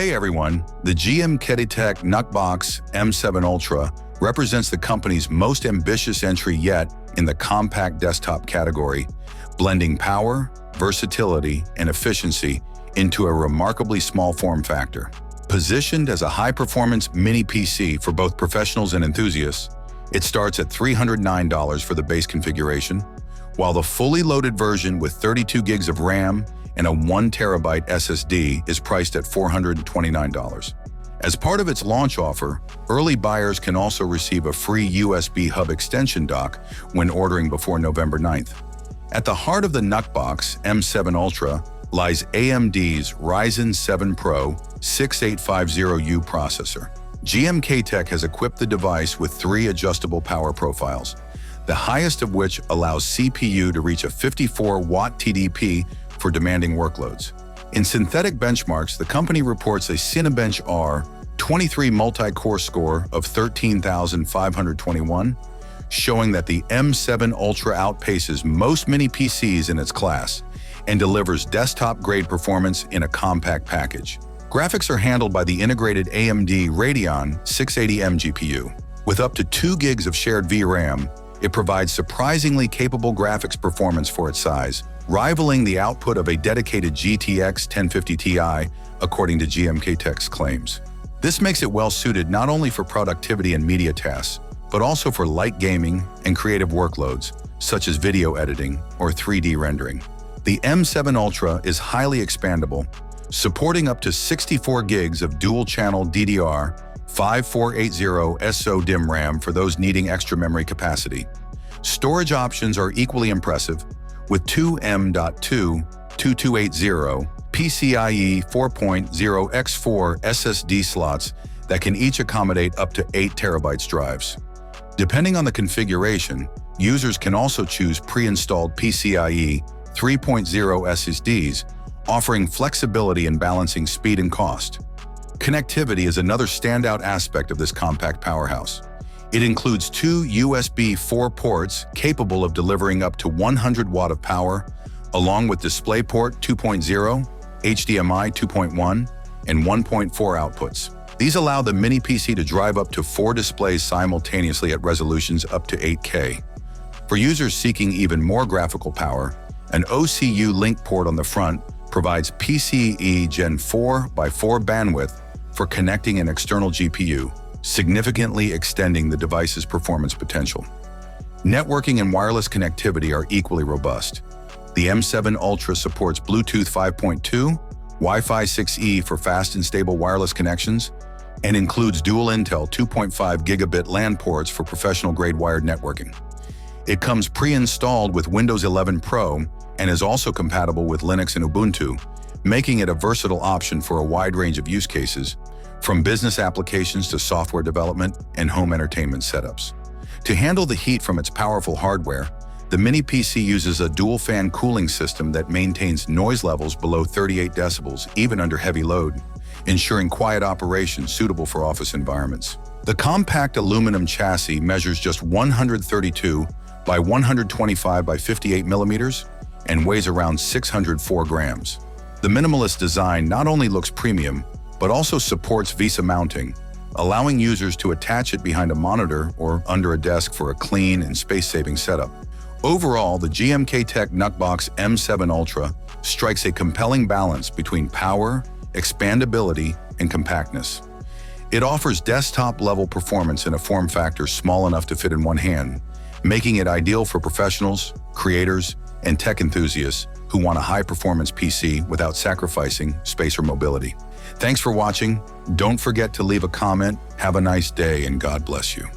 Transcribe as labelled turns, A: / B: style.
A: Hey everyone, the Gmktec NucBox M7 Ultra represents the company's most ambitious entry yet in the compact desktop category, blending power, versatility, and efficiency into a remarkably small form factor. Positioned as a high-performance mini PC for both professionals and enthusiasts, it starts at $309 for the base configuration, while the fully loaded version with 32 gigs of RAM and a 1 terabyte SSD is priced at $429. As part of its launch offer, early buyers can also receive a free USB hub extension dock when ordering before November 9th. At the heart of the NucBox M7 Ultra lies AMD's Ryzen 7 Pro 6850U processor. Gmktec has equipped the device with 3 adjustable power profiles, the highest of which allows CPU to reach a 54-watt TDP for demanding workloads. In synthetic benchmarks, the company reports a Cinebench R23 multi-core score of 13,521, showing that the M7 Ultra outpaces most mini PCs in its class and delivers desktop-grade performance in a compact package. Graphics are handled by the integrated AMD Radeon 680M GPU. With up to 2 gigs of shared VRAM, it provides surprisingly capable graphics performance for its size, rivaling the output of a dedicated GTX 1050 Ti, according to Gmktec's claims. This makes it well-suited not only for productivity and media tasks, but also for light gaming and creative workloads, such as video editing or 3D rendering. The M7 Ultra is highly expandable, supporting up to 64 gigs of dual-channel DDR5 SO-DIMM RAM for those needing extra memory capacity. Storage options are equally impressive, with 2 M.2 2280 PCIe 4.0 x4 SSD slots that can each accommodate up to 8 terabytes drives. Depending on the configuration, users can also choose pre-installed PCIe 3.0 SSDs, offering flexibility in balancing speed and cost. Connectivity is another standout aspect of this compact powerhouse. It includes 2 USB 4 ports capable of delivering up to 100 watt of power, along with DisplayPort 2.0, HDMI 2.1, and 1.4 outputs. These allow the mini PC to drive up to 4 displays simultaneously at resolutions up to 8K. For users seeking even more graphical power, an OCU link port on the front provides PCIe Gen 4x4 bandwidth for connecting an external GPU, significantly extending the device's performance potential. Networking and wireless connectivity are equally robust. The M7 Ultra supports Bluetooth 5.2, Wi-Fi 6E for fast and stable wireless connections, and includes dual Intel 2.5 gigabit LAN ports for professional-grade wired networking. It comes pre-installed with Windows 11 Pro and is also compatible with Linux and Ubuntu, making it a versatile option for a wide range of use cases, from business applications to software development and home entertainment setups. To handle the heat from its powerful hardware, the mini PC uses a dual-fan cooling system that maintains noise levels below 38 decibels even under heavy load, ensuring quiet operation suitable for office environments. The compact aluminum chassis measures just 132 by 125 by 58 millimeters and weighs around 604 grams. The minimalist design not only looks premium, but also supports VESA mounting, allowing users to attach it behind a monitor or under a desk for a clean and space-saving setup. Overall, the Gmktec NucBox M7 Ultra strikes a compelling balance between power, expandability, and compactness. It offers desktop-level performance in a form factor small enough to fit in one hand, making it ideal for professionals, creators, and tech enthusiasts who want a high-performance PC without sacrificing space or mobility. Thanks for watching. Don't forget to leave a comment. Have a nice day, and God bless you.